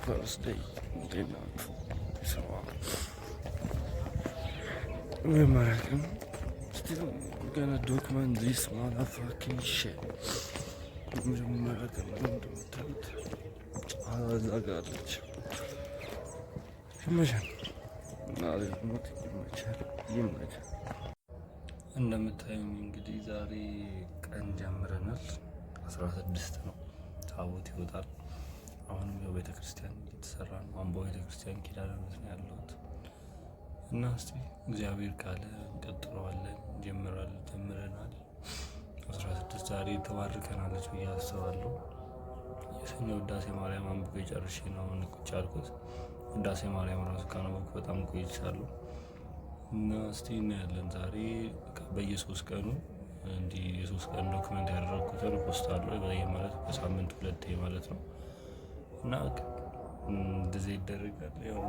First day, day not. So, American. Still gonna document this motherfucking shit. American. አዛጋለች ይመቻል። ይመቻል። እንደምታዩኝ እንግዲህ ዛሬ ቀን ጀምረናል። 16 ነው። ታቦት ይወጣል። አሁንም ያው ቤተክርስቲያን እየተሰራ ነው። አምቦ ቤተክርስቲያን ኪዳነ ምሕረት ነው ያለሁት እና እስቲ እግዚአብሔር ካለ እንቀጥለዋለን። ጀምረናል። 16 ዛሬ ተባርከናለች ብዬ አስባለሁ። የሰኞ ውዳሴ ማርያም አንብቤ ጨርሼ ነው አሁን ቁጭ ያልኩት። ውዳሴ ማርያም ራሱ ካነበብኩ በጣም ቆይቻለሁ እና እስቲ እናያለን። ዛሬ በየ3 ቀኑ እንዲህ የ3 ቀን ዶክመንት ያደረግኩትን ፖስት አለው። ማለት በሳምንት 2 ማለት ነው እና እንደዚህ ይደረጋል። ያው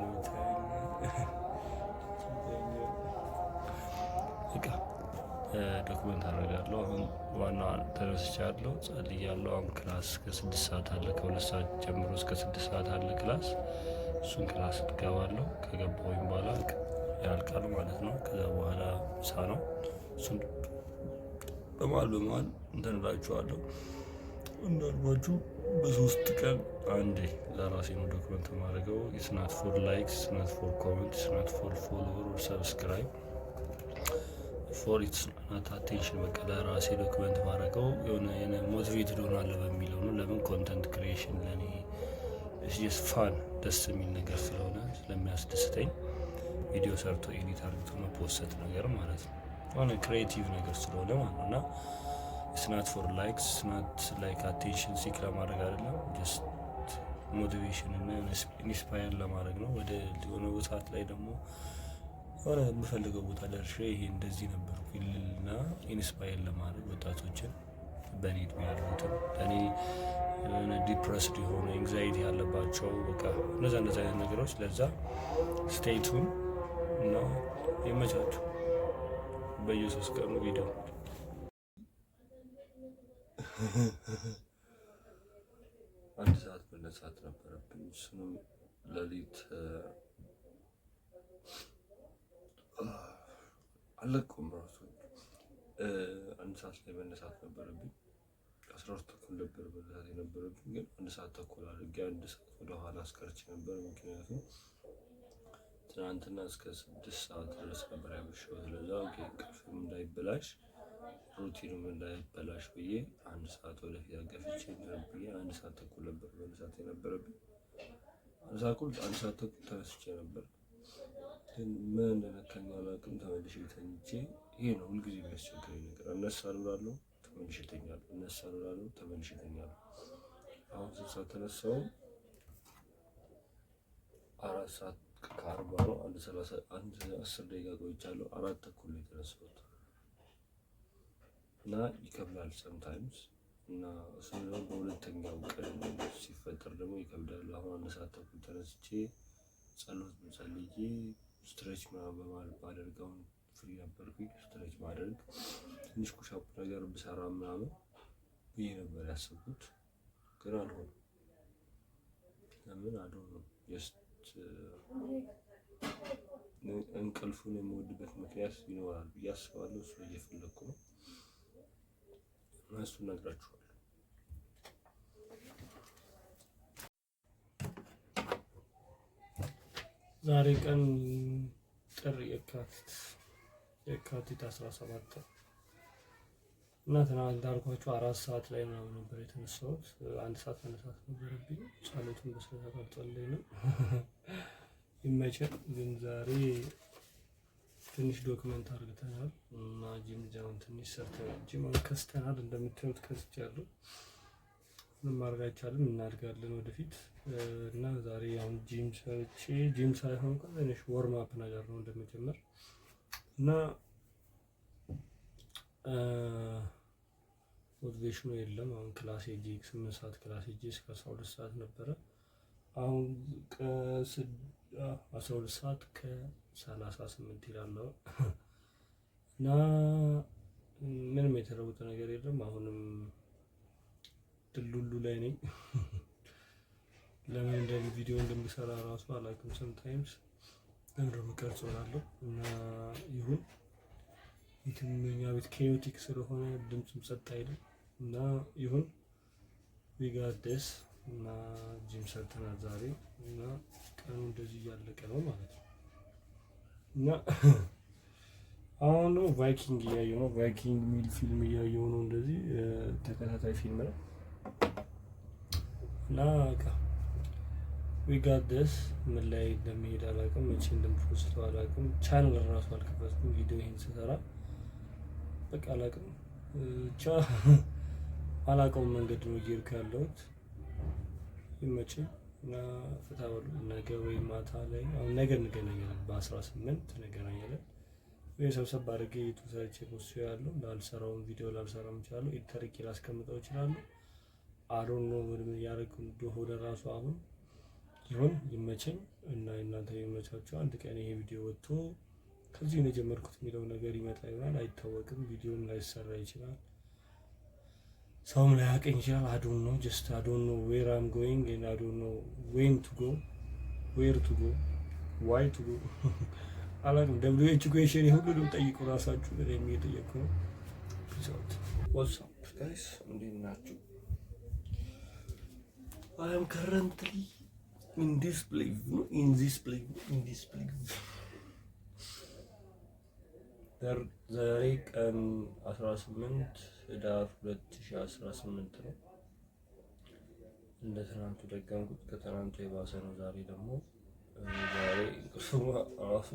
ዶክመንት አደርጋለሁ። አሁን ዋና ተነስቻለሁ፣ ጸልያለሁ። አሁን ክላስ ከ6 ሰዓት አለ። ከ2 ሰዓት ጀምሮ እስከ 6 ሰዓት አለ ክላስ። እሱን ክላስ እገባለሁ። ከገባሁኝ በኋላ ያልቃል ማለት ነው። ከዛ በኋላ ምሳ ነው። እሱን በመሀል እንትን እላችኋለሁ። እንዳልኳችሁ በ3 ቀን አንዴ ለራሴ ነው ዶክመንት የማደርገው። ኢትስ ናት ፎር ላይክስ፣ ናት ፎር ኮሜንት፣ ናት ፎር ፎሎወር ኦር ሰብስክራይብ ፎር ኢትስ ናት አቴንሽን። በቃ ለራሴ ዶክመንት ማድረገው የሆነ ሞቲቬትድ ሆናለሁ በሚለው ነው። ለምን ኮንተንት ክሪኤሽን ለእኔ ስ ፋን ደስ የሚል ነገር ስለሆነ ስለሚያስደስተኝ ቪዲዮ ሰርቶ ኤዲት አርግቶ መፖሰት ነገር ማለት ነው። ሆነ ክሪኤቲቭ ነገር ስለሆነ ማለት ነው እና ስናት ፎር ላይክስ ስናት ላይክ አቴንሽን ሲክ ለማድረግ አይደለም። ጀስት ሞቲቬሽን እና ኢንስፓየር ለማድረግ ነው። ወደ ሆነ ሰዓት ላይ ደግሞ ሆነ የምፈልገው ቦታ ደርሼ ይሄ እንደዚህ ነበር እና ኢንስፓየር ለማድረግ ወጣቶችን በኔ ዕድሜ ያሉትን ለእኔ ዲፕረስድ የሆነ ኤንግዛይቲ ያለባቸው በቃ እነዛ አይነት ነገሮች ለዛ ስቴቱን እና ይመቻችሁ። በየ3 ቀኑ ቪዲዮ 1 ሰዓት መነሳት ነበረብኝ። እሱንም ሌሊት አለቀውም ራሱ 1 ሰዓት ላይ መነሳት ነበረብኝ። 12 ተኩል ነበር መነሳት የነበረብኝ፣ ግን 1 ሰዓት ተኩል አድርጌ 1 ሰዓት ወደኋላ አስቀርቼ ነበር። ምክንያቱም ትናንትና እስከ 6 ሰዓት ድረስ ነበር ያመሸሁት። ለዛ እንቅልፍም እንዳይበላሽ ሩቲኑም እንዳይበላሽ ብዬ 1 ሰዓት ወደፊት አገፍቼ ብዬ 1 ሰዓት ተኩል ነበር መነሳት የነበረብኝ። 1 ሰዓት ተኩል ተነስቼ ነበር፣ ግን ምን እንደነካኝ አላውቅም። ተመልሼ ተኝቼ ይሄ ነው ሁልጊዜ የሚያስቸግረኝ ነገር። እነሳለሁ እላለሁ፣ ተመልሼ እተኛለሁ፣ እነሳለሁ እላለሁ፣ ተመልሼ እተኛለሁ። አሁን 6 ሰዓት ተነሳሁ። 4 ሰዓት ከ40 ነው። 10 ደቂቃ ቆይቻለሁ። 4 ተኩል ነው የተነሳሁት እና ይከብዳል ሰምታይምስ እና እሱ ደግሞ በሁለተኛው ቀን ሲፈጠር ደግሞ ይከብዳል። አሁን 1 ሰዓት ተኩል ተነስቼ ጸሎት ጸልዬ ስትሬች ምናምን በማለት ባደርገው ፍሪ ነበርኩኝ። ስትሬች ማድረግ ትንሽ ኩሻፕ ነገር ብሰራ ምናምን ብዬ ነበር ያሰብኩት፣ ግን አልሆነም። ለምን አልሆነም? እንቅልፉን የምወድበት ምክንያት ይኖራል ብዬ አስባለሁ። እሱ እየፈለግኩ ነው እና እሱን እነግራችኋለሁ። ዛሬ ቀን ጥር የካቲት 17 እና ትናንት እንዳልኳችሁ 4 ሰዓት ላይ ምናምን ነበር የተነሳሁት። 1 ሰዓት መነሳት ነበረብኝ። ጸሎቱን በስነስርዓት አልጸለይንም። ይመቸን። ግን ዛሬ ትንሽ ዶክመንት አድርገናል እና ጂም ትንሽ ሰርተናል። ጂም ከስተናል። እንደምታዩት ከስቻለሁ። ምንም ማድረግ አይቻልም። እናድጋለን ወደፊት እና ዛሬ አሁን ጂም ሰርቼ ጂም ሳይሆን ትንሽ ወርም አፕ ነገር ነው እንደመጀመር እና ሞቲቬሽኑ የለም። አሁን ክላስ ሄጄ 8 ሰዓት ክላስ ሄጄ እስከ 12 ሰዓት ነበረ። አሁን 12 ሰዓት ከ38 ይላል እና ምንም የተለወጠ ነገር የለም። አሁንም ድሉሉ ላይ ነኝ። ለምን እንደዚህ ቪዲዮ እንደምሰራ ራሱ አላውቅም። ሰምታይምስ ለምንድነው የምቀርጸው እላለሁ እና ይሁን የትኛው ቤት ኬዮቲክ ስለሆነ ድምፁም ጸጥ አይልም እና ይሁን ዊጋደስ እና ጂም ሰርተናል ዛሬ እና ቀኑ እንደዚህ እያለቀ ነው ማለት ነው እና አሁን ቫይኪንግ እያየሁ ነው። ቫይኪንግ የሚል ፊልም እያየሁ ነው። እንደዚህ ተከታታይ ፊልም ነው እና ዊጋደስ ምን ላይ እንደሚሄድ አላውቅም። መቼ እንደምፖስተው አላውቅም። ቻናል ራሱ አልከፈትኩም። ቪዲዮ ይሄን ስሰራ በቃ አላውቅም። ብቻ አላውቀውም መንገድ ነው እየሄድኩ ያለሁት። ይመችኝ እና ፍታ በሉ። ነገ ወይ ማታ ላይ አሁን ነገ እንገናኛለን። በ18 እንገናኛለን። ወይ ሰብሰብ አድርጌ የተወሰነች ፖስት ያለው ላልሰራውን ቪዲዮ ላልሰራም እችላለሁ። ኤዲተር ላስቀምጠው እችላለሁ። አዶን ነው ምን ያደርጉ እንደሆነ ራሱ አሁን ይሁን ይመቸኝ እና እናንተ የሚመቻችሁ አንድ ቀን ይሄ ቪዲዮ ወጥቶ ከዚህ ነው የጀመርኩት የሚለው ነገር ይመጣ ይሆናል። አይታወቅም። ቪዲዮም ላይሰራ ይችላል። ሰውም ላያውቀኝ ይችላል። I don't know, just I don't know where I'm going and I don't know when to go, where to go, why to go አላውቅም። WHO ኩዌሽን ሁሉንም ጠይቁ ራሳችሁ ላይ የሚጠየቁ ነው። What's up guys? እንዴት ናችሁ? I am currently in this place. ዛሬ ቀን 18 ህዳር 2018 ነው። እንደ ትናንቱ ደገምኩት። ከትናንቱ የባሰ ነው። ዛሬ ደግሞ ዛሬ ራሱ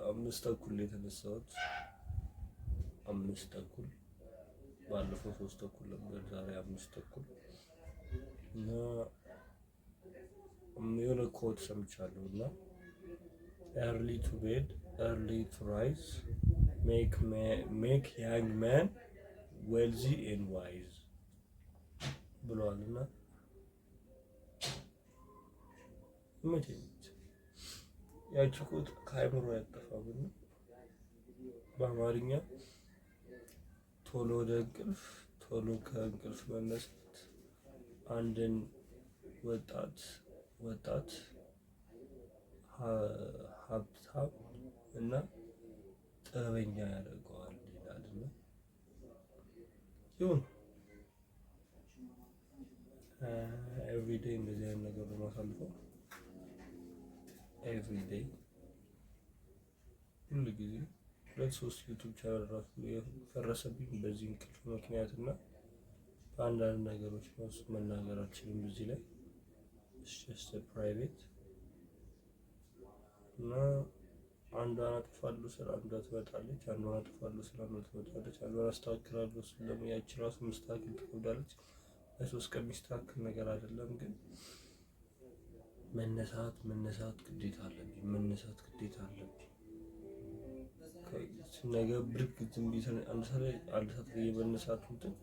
5 ተኩል የተነሳሁት 5 ተኩል፣ ባለፈው 3 ተኩል ነበር። ዛሬ 5 ተኩል እና የሆነ ኮት ሰምቻለሁ እና early to bed early to rise make young man wealthy and wise ብለዋልና መቼም ያቺ ኮት ከአይምሮ ያጠፋብን። በአማርኛ ቶሎ ወደ እንቅልፍ ቶሎ ከእንቅልፍ መነሳት አንድን ወጣት ሀብታም እና ጥበበኛ ያደርገዋል ይላል እና ይሁን ኤቭሪዴይ እንደዚህ አይነት ነገር ነው የማሳልፈው። ኤቭሪዴይ ሁሉ ጊዜ 2-3 ዩቲዩብ ቻናል ራሱ የፈረሰብኝ በዚህ እንቅልፍ ምክንያት እና በአንዳንድ ነገሮች ነው መናገር አልችልም እዚህ ላይ just ፕራይቬት እና አንዷን አጥፋለሁ ስለ አንዷ ትመጣለች፣ አንዷን አጥፋለሁ ስለ አንዷ ትመጣለች፣ አንዷን አስተካክላለሁ ስለ ደግሞ ያቺ ራሱ መስተካከል ትከብዳለች። ለሶስት ቀን የሚስተካከል ነገር አይደለም፣ ግን መነሳት ግዴታ አለብኝ። ነገ ብርግ ዝም ብዬ አንድ ሰዓት ብዬ መነሳት እንትን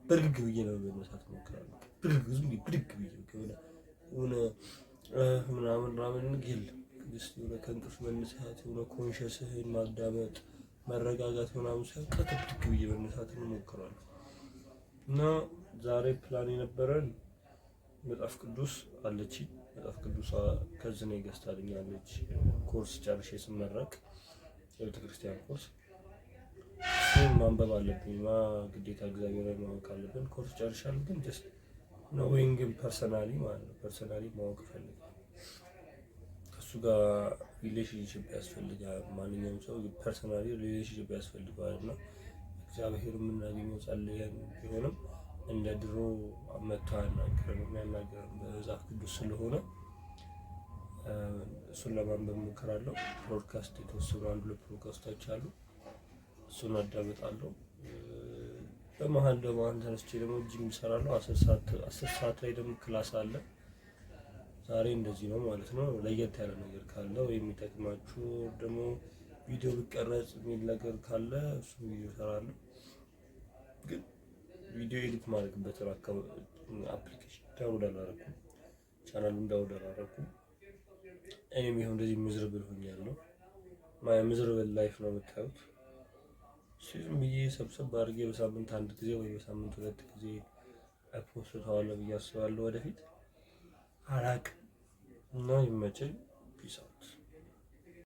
ብርግ ብዬ ነው መነሳት እሞክራለሁ። ብድግ ብዬ የሆነ ምናምን የለም። የሆነ ከእንቅልፍ መነሳት የሆነ ኮንሸስህን ማዳመጥ መረጋጋት ምናምን ሳይሆን ብድግ ብዬ መነሳትን እሞክራለሁ እና ዛሬ ፕላን የነበረን መጽሐፍ ቅዱስ አለችኝ። መጽሐፍ ቅዱስ ከዚህ ነው ገዝታልኛለች። ኮርስ ጨርሼ ስመረቅ የቤተክርስቲያን ኮርስ እሱን ማንበብ አለብኝ። ግዴታ እግዚአብሔርን ማወቅ አለብን። ኮርስ ጨርሻለሁ፣ ግን ጀስት ኖዊንግ ፐርሰናሊ ማለት ነው። ፐርሰናሊ ማወቅ እፈልጋለሁ። ከእሱ ጋር ሪሌሽንሽፕ ያስፈልጋል። ማንኛውም ሰው ፐርሰናሊ ሪሌሽንሽፕ ያስፈልገዋል እና እግዚአብሔር የምናገኘው ጸልየን ቢሆንም እንደ ድሮ መጥቶ አናገረን የሚያናገረን በመጽሐፍ ቅዱስ ስለሆነ እሱን ለማንበብ እሞክራለሁ። ፖድካስት የተወሰኑ 1-2 ፖድካስቶች አሉ፣ እሱን አዳምጣለሁ። በመሀል ተነስቼ ደግሞ ጂም እሰራለሁ። 10 ሰዓት ላይ ደግሞ ክላስ አለ። ዛሬ እንደዚህ ነው ማለት ነው። ለየት ያለ ነገር ካለ ወይም የሚጠቅማችሁ ደግሞ ቪዲዮ ቢቀረጽ የሚል ነገር ካለ እሱ ቪዲዮ እሰራለሁ። ግን ቪዲዮ ኤዲት ማድረግበትን አፕሊኬሽን ዳውንሎድ አላደረኩም፣ ቻናሉን ዳውንሎድ አላደረኩም። እኔም ይኸው እንደዚህ ምዝርብል ሆኛለሁ። ምዝርብል ላይፍ ነው የምታዩት። ዝም ብዬ ሰብሰብ አድርጌ በሳምንት 1 ጊዜ ወይ በሳምንት 2 ጊዜ እፖስተዋለሁ ብዬ አስባለሁ ወደፊት አላቅም እና ይመቸኝ። ፒስ አውት